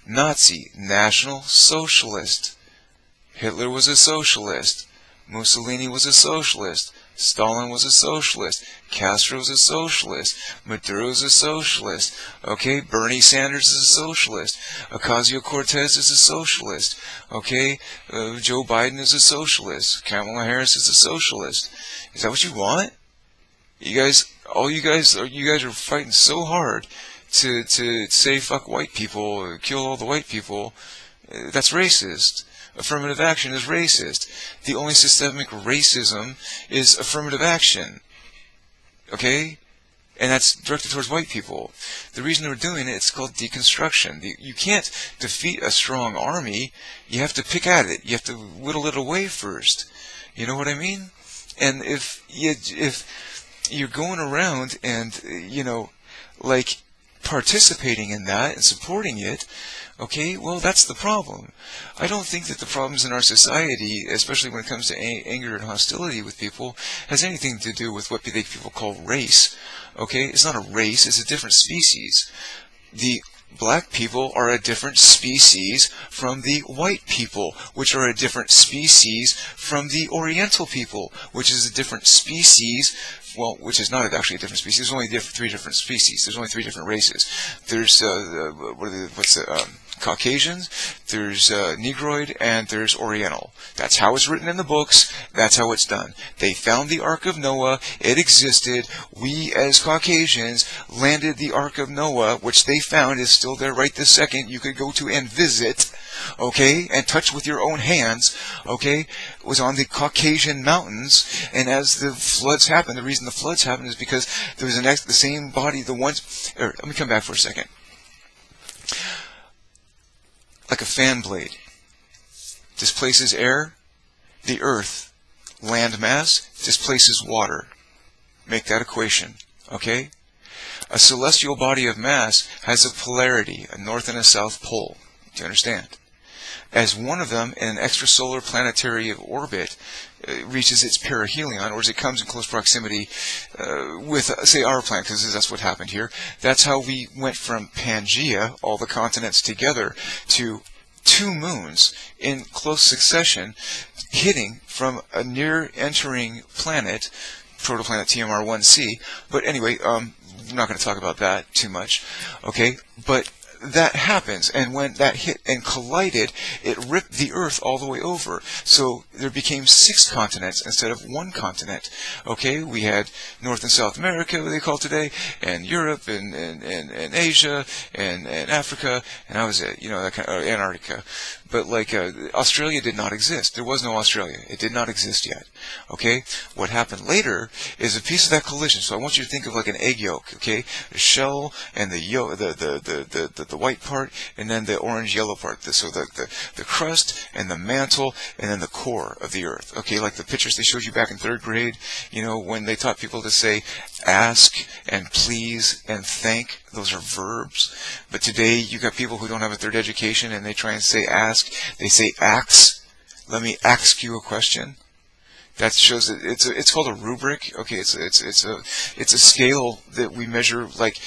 Nazi, National Socialist. Hitler was a socialist. Mussolini was a socialist. Stalin was a socialist. Castro was a socialist. Maduro is a socialist. Okay, Bernie Sanders is a socialist. Ocasio-Cortez is a socialist. Okay, Joe Biden is a socialist. Kamala Harris is a socialist. Is that what you want? You guys are fighting so hard to say fuck white people, kill all the white people. That's racist. Affirmative action is racist. The only systemic racism is affirmative action. Okay? And that's directed towards white people. The reason they're doing it, it's called deconstruction. You can't defeat a strong army. You have to pick at it. You have to whittle it away first. You know what I mean? And if you're going around and, like participating in that and supporting it, okay, well, that's the problem. I don't think that the problems in our society, especially when it comes to anger and hostility with people, has anything to do with what people call race. Okay, it's not a race, it's a different species. The black people are a different species from the white people, which are a different species from the Oriental people, which is a different species, well, which is not actually a different species. There's only three different species. There's only three different races. There's Caucasians, there's Negroid, and there's Oriental. That's how it's written in the books. That's how it's done. They found the Ark of Noah. It existed. We, as Caucasians, landed the Ark of Noah, which they found is still there right this second. You could go to and visit, okay, and touch with your own hands, okay. It was on the Caucasian mountains, and as the floods happened, the reason the floods happened is because there was the same body, let me come back for a second. Like a fan blade displaces air, the earth, land mass, displaces water. Make that equation, okay? A celestial body of mass has a polarity, a north and a south pole. Do you understand? As one of them in an extrasolar planetary orbit reaches its perihelion, or as it comes in close proximity with, say, our planet, because that's what happened here. That's how we went from Pangea, all the continents together, to two moons in close succession, hitting from a near-entering planet, protoplanet TMR1C. But anyway, I'm not going to talk about that too much, okay? But that happens, and when that hit and collided, it ripped the Earth all the way over. So there became 6 continents instead of 1 continent. Okay, we had North and South America, what they call today, and Europe, and Asia, and Africa, and that was it. That kind of Antarctica. But like Australia did not exist. There was no Australia. It did not exist yet. Okay, what happened later is a piece of that collision. So I want you to think of like an egg yolk. Okay, the shell and the yolk, the white part, and then the orange-yellow part. So the crust and the mantle, and then the core of the earth. Okay, like the pictures they showed you back in 3rd grade, when they taught people to say ask and please and thank. Those are verbs. But today you got people who don't have a 3rd education, and they try and say ask. They say ax. Let me ask you a question. That shows that it's called a rubric. Okay, it's a scale that we measure, like,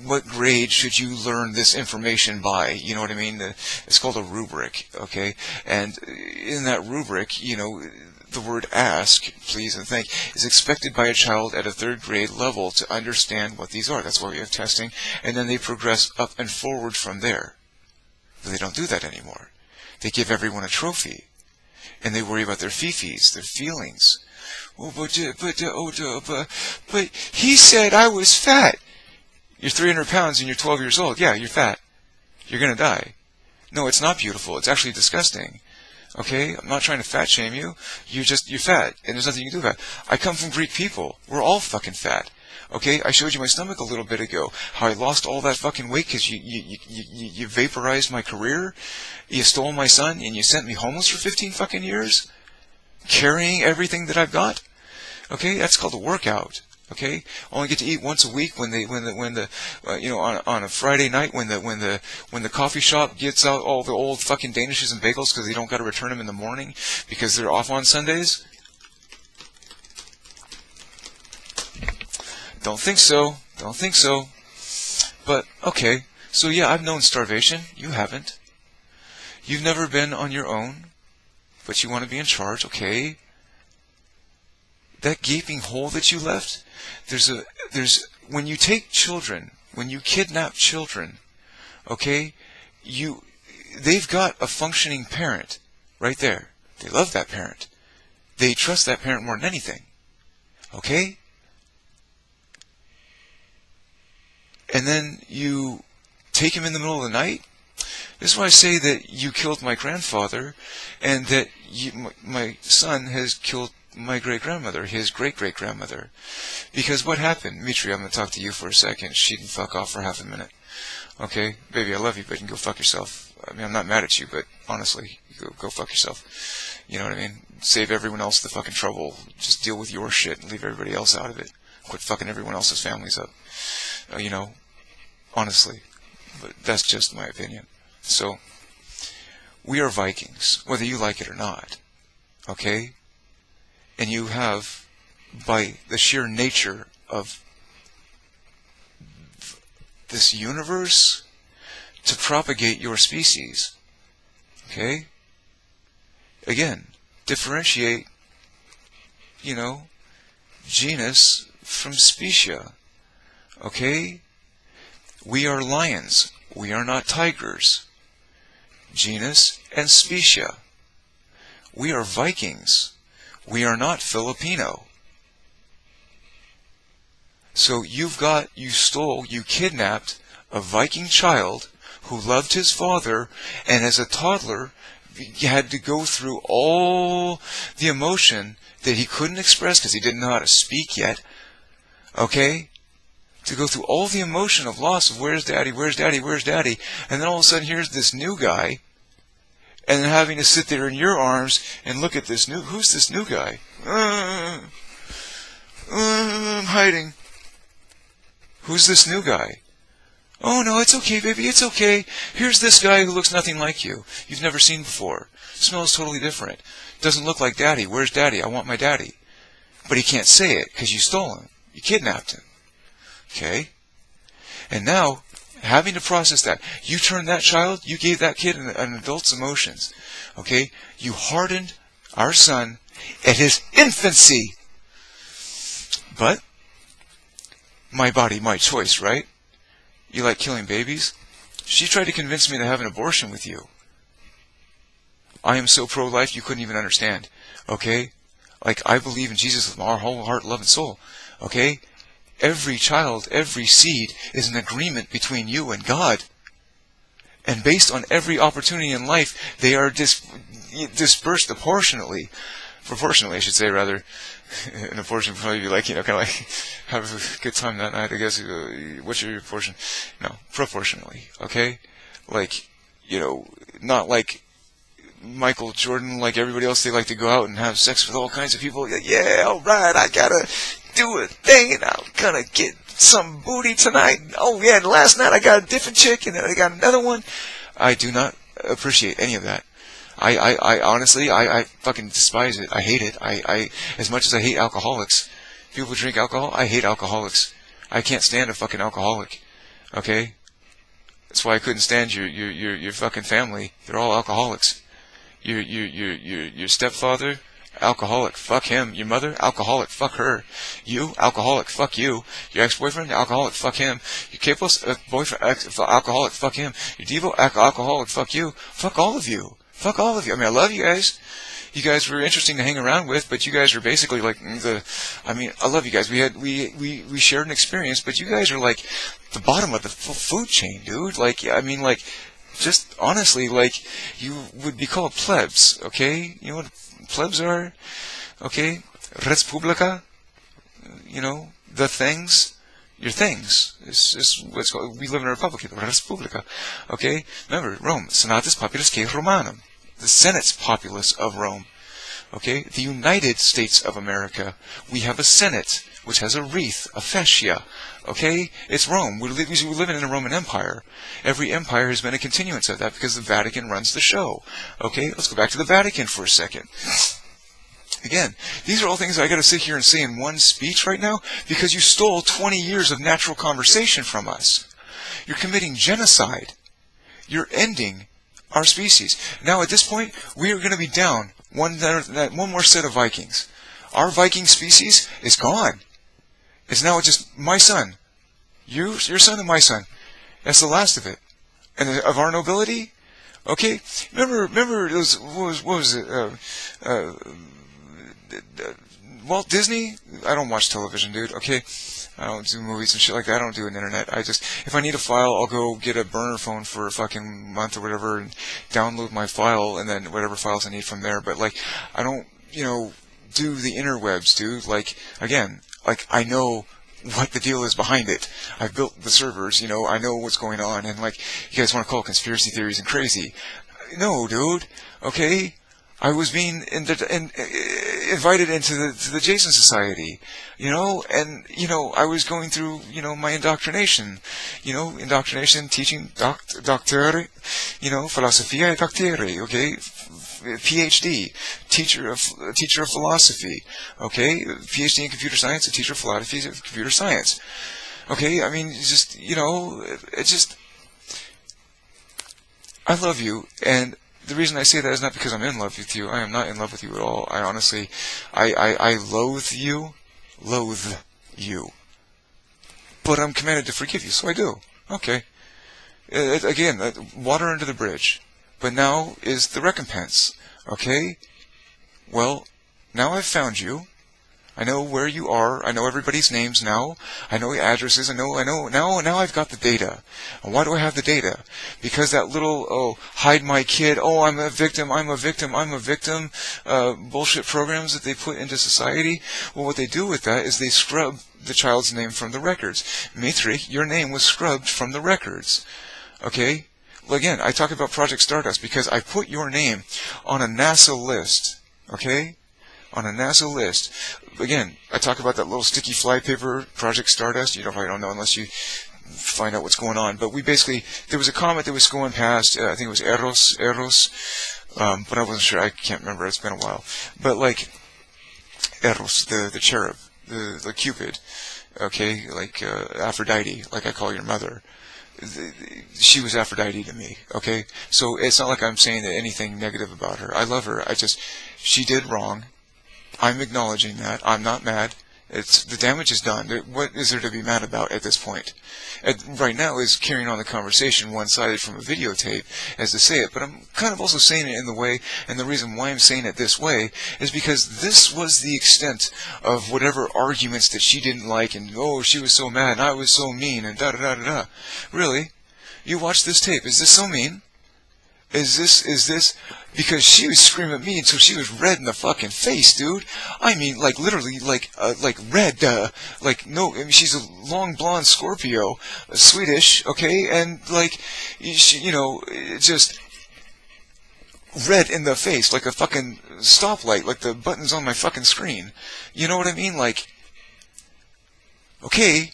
what grade should you learn this information by? You know what I mean? It's called a rubric, okay? And in that rubric, the word ask, please, and thank is expected by a child at a 3rd grade level to understand what these are. That's why we have testing. And then they progress up and forward from there. But they don't do that anymore. They give everyone a trophy. And they worry about their fifis, their feelings. Oh, but he said I was fat. You're 300 pounds and you're 12 years old. Yeah, you're fat. You're going to die. No, it's not beautiful. It's actually disgusting. Okay? I'm not trying to fat shame you. You're fat. And there's nothing you can do about it. I come from Greek people. We're all fucking fat. Okay? I showed you my stomach a little bit ago. How I lost all that fucking weight because you vaporized my career. You stole my son and you sent me homeless for 15 fucking years. Carrying everything that I've got. Okay? That's called a workout. Okay, only get to eat once a week on a Friday night when the coffee shop gets out all the old fucking danishes and bagels because they don't got to return them in the morning because they're off on Sundays. Don't think so. But okay, So yeah, I've known starvation. You haven't. You've never been on your own, but you want to be in charge, okay? That gaping hole that you left, when you take children, when you kidnap children, okay, they've got a functioning parent right there. They love that parent. They trust that parent more than anything. Okay? And then you take him in the middle of the night. This is why I say that you killed my grandfather, and that my son has killed my great-grandmother, his great-great-grandmother. Because what happened? Dmitri, I'm going to talk to you for a second. She can fuck off for half a minute. Okay? Baby, I love you, but you can go fuck yourself. I mean, I'm not mad at you, but honestly, go fuck yourself. You know what I mean? Save everyone else the fucking trouble. Just deal with your shit and leave everybody else out of it. Quit fucking everyone else's families up. You know? Honestly. But that's just my opinion. So, we are Vikings, whether you like it or not. Okay? And you have, by the sheer nature of this universe, to propagate your species. Okay? Again, differentiate, genus from specia. Okay? We are lions. We are not tigers. Genus and specia. We are Vikings. We are not Filipino. So you kidnapped a Viking child who loved his father, and as a toddler, he had to go through all the emotion that he couldn't express because he didn't know how to speak yet. Okay? To go through all the emotion of loss of where's daddy, where's daddy, where's daddy, and then all of a sudden here's this new guy, and then having to sit there in your arms and look at who's this new guy? I'm hiding. Who's this new guy? Oh no, it's okay, baby, it's okay. Here's this guy who looks nothing like you. You've never seen before. Smells totally different. Doesn't look like daddy. Where's daddy? I want my daddy. But he can't say it because you stole him. You kidnapped him. Okay? And now, having to process that, you turned that child, you gave that kid an adult's emotions. Okay? You hardened our son at his infancy. But, my body, my choice, right? You like killing babies? She tried to convince me to have an abortion with you. I am so pro-life you couldn't even understand. Okay? Like, I believe in Jesus with my whole heart, love, and soul. Okay? Every child, every seed is an agreement between you and God. And based on every opportunity in life, they are dispersed proportionately. Proportionally, I should say, rather. An abortion would probably be like, kind of like, have a good time that night, I guess. What's your portion? No, proportionally, okay? Like, not like Michael Jordan, like everybody else, they like to go out and have sex with all kinds of people. Yeah, alright, I gotta do a thing, and I'm gonna get some booty tonight. Oh yeah, and last night I got a different chick, and then I got another one. I do not appreciate any of that. I honestly, I fucking despise it. I hate it. I as much as I hate alcoholics, people who drink alcohol, I hate alcoholics. I can't stand a fucking alcoholic. Okay? That's why I couldn't stand your fucking family. They're all alcoholics. Your stepfather, alcoholic, fuck him. Your mother, alcoholic, fuck her. You, alcoholic, fuck you. Your ex-boyfriend, alcoholic, fuck him. Your Capos, boyfriend, alcoholic, fuck him. Your Devo, alcoholic, fuck you. Fuck all of you. Fuck all of you. I mean, I love you guys. You guys were interesting to hang around with, but you guys are basically like I love you guys. We shared an experience, but you guys are like the bottom of the food chain, dude. Just honestly, you would be called plebs, okay? You know what plebs are? Okay? Res publica, the things. Your things is what's called. We live in a republic, res publica. Okay? Remember, Rome, senatus populus que Romanum. The Senate's populace of Rome. Okay? The United States of America. We have a Senate, which has a wreath, a fascia. Okay? It's Rome. We're living in a Roman Empire. Every empire has been a continuance of that because the Vatican runs the show. Okay? Let's go back to the Vatican for a second. Again, these are all things I got to sit here and say in one speech right now because you stole 20 years of natural conversation from us. You're committing genocide. You're ending our species. Now, at this point, we are going to be down one more set of Vikings. Our Viking species is gone. It's now just my son. Your son and my son. That's the last of it. And of our nobility, okay? Remember, it was, what was it? Walt Disney? I don't watch television, dude, okay? I don't do movies and shit like that. I don't do an internet. If I need a file, I'll go get a burner phone for a fucking month or whatever and download my file and then whatever files I need from there. But, like, I don't, do the interwebs, dude. Like, again, I know what the deal is behind it. I've built the servers, I know what's going on, and like, you guys want to call it conspiracy theories and crazy. No, dude, okay? I was being invited into the Jason Society, and, I was going through, my indoctrination, teaching doctere, filosofia doctere, okay? PhD, teacher of philosophy, okay? PhD in computer science, a teacher of philosophy of computer science. Okay, I mean, I love you, and the reason I say that is not because I'm in love with you. I am not in love with you at all. I honestly, I loathe you, but I'm commanded to forgive you, so I do. Okay. Again, water under the bridge. But now is the recompense, okay? Well, now I've found you. I know where you are. I know everybody's names now. I know the addresses. I know. Now I've got the data. And why do I have the data? Because that little, hide my kid, I'm a victim, bullshit programs that they put into society. Well, what they do with that is they scrub the child's name from the records. Dmitri, your name was scrubbed from the records. Okay? Again, I talk about Project Stardust because I put your name on a NASA list, okay? On a NASA list. Again, I talk about that little sticky flypaper, Project Stardust. You probably don't know unless you find out what's going on. But there was a comet that was going past, I think it was Eros, but I wasn't sure. I can't remember. It's been a while. But like Eros, the cherub, the Cupid, okay? Like Aphrodite, like I call your mother. She was Aphrodite to me, okay? So it's not like I'm saying that anything negative about her. I love her. She did wrong. I'm acknowledging that. I'm not mad. The damage is done. What is there to be mad about at this point? Right now is carrying on the conversation one-sided from a videotape as to say it, but I'm kind of also saying it in the way, and the reason why I'm saying it this way is because this was the extent of whatever arguments that she didn't like, and she was so mad, and I was so mean, and da-da-da-da-da. Really? You watch this tape. Is this so mean? Is this because she was screaming at me until she was red in the fucking face, dude? I mean, like literally, like red, no. I mean, she's a long blonde Scorpio, Swedish, okay, and like, just red in the face, like a fucking stoplight, like the buttons on my fucking screen. You know what I mean? Like, okay,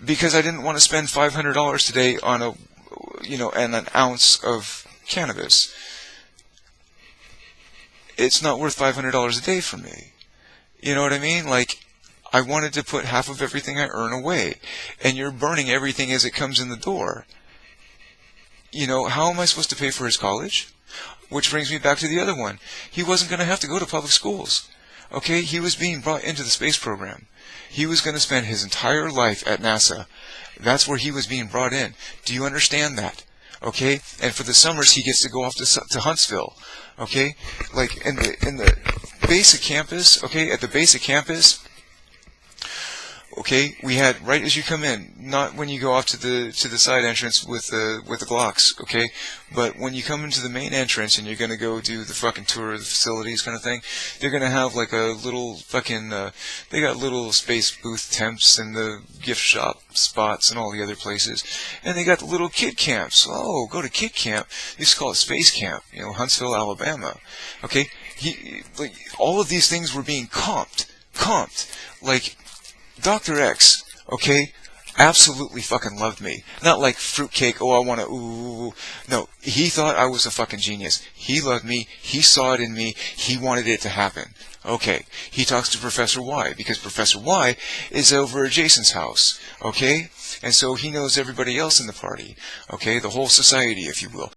because I didn't want to spend $500 today on and an ounce of cannabis. It's not worth $500 a day for me. You know what I mean? Like, I wanted to put half of everything I earn away, and you're burning everything as it comes in the door. How am I supposed to pay for his college? Which brings me back to the other one. He wasn't going to have to go to public schools. Okay? He was being brought into the space program. He was going to spend his entire life at NASA. That's where he was being brought in. Do you understand that? Okay? And for the summers, he gets to go off to Huntsville. Okay? Like, in the basic campus, okay, at the basic campus, okay, we had, right as you come in, not when you go off to the side entrance with the Glocks, okay, but when you come into the main entrance and you're going to go do the fucking tour of the facilities kind of thing, they're going to have like a little fucking, they got little space booth temps and the gift shop spots and all the other places, and they got the little kid camps. Oh, go to kid camp. They used to call it space camp, Huntsville, Alabama. Okay, like, all of these things were being comped, like, Dr. X, okay, absolutely fucking loved me. Not like fruitcake, I want to, ooh. No, he thought I was a fucking genius. He loved me. He saw it in me. He wanted it to happen. Okay, he talks to Professor Y, because Professor Y is over at Jason's house, okay? And so he knows everybody else in the party, okay, the whole society, if you will.